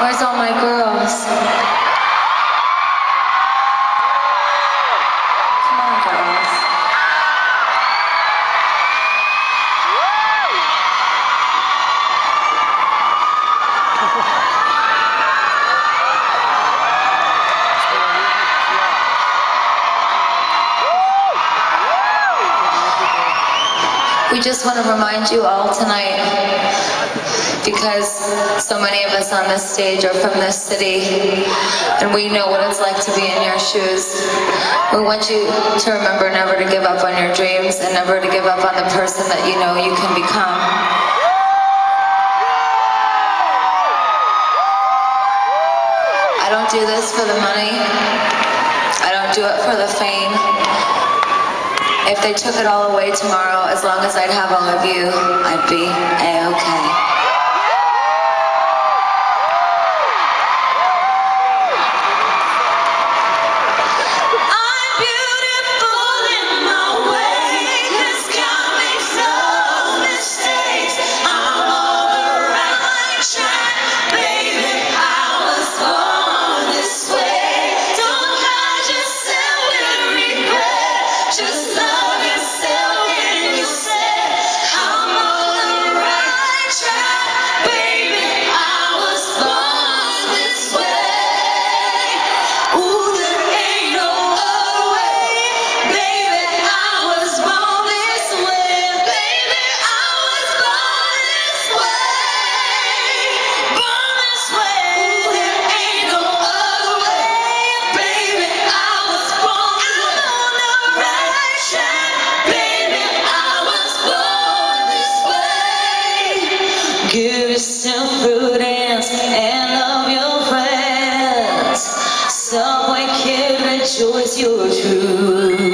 Where's all my girls? Come on, girls. We just want to remind you all tonight, because so many of us on this stage are from this city, and we know what it's like to be in your shoes. We want you to remember never to give up on your dreams and never to give up on the person that you know you can become. I don't do this for the money. I don't do it for the fame. If they took it all away tomorrow, as long as I'd have all of you, I'd be A-okay. Give yourself prudence and love your friends. Subway kid, rejoice your truth.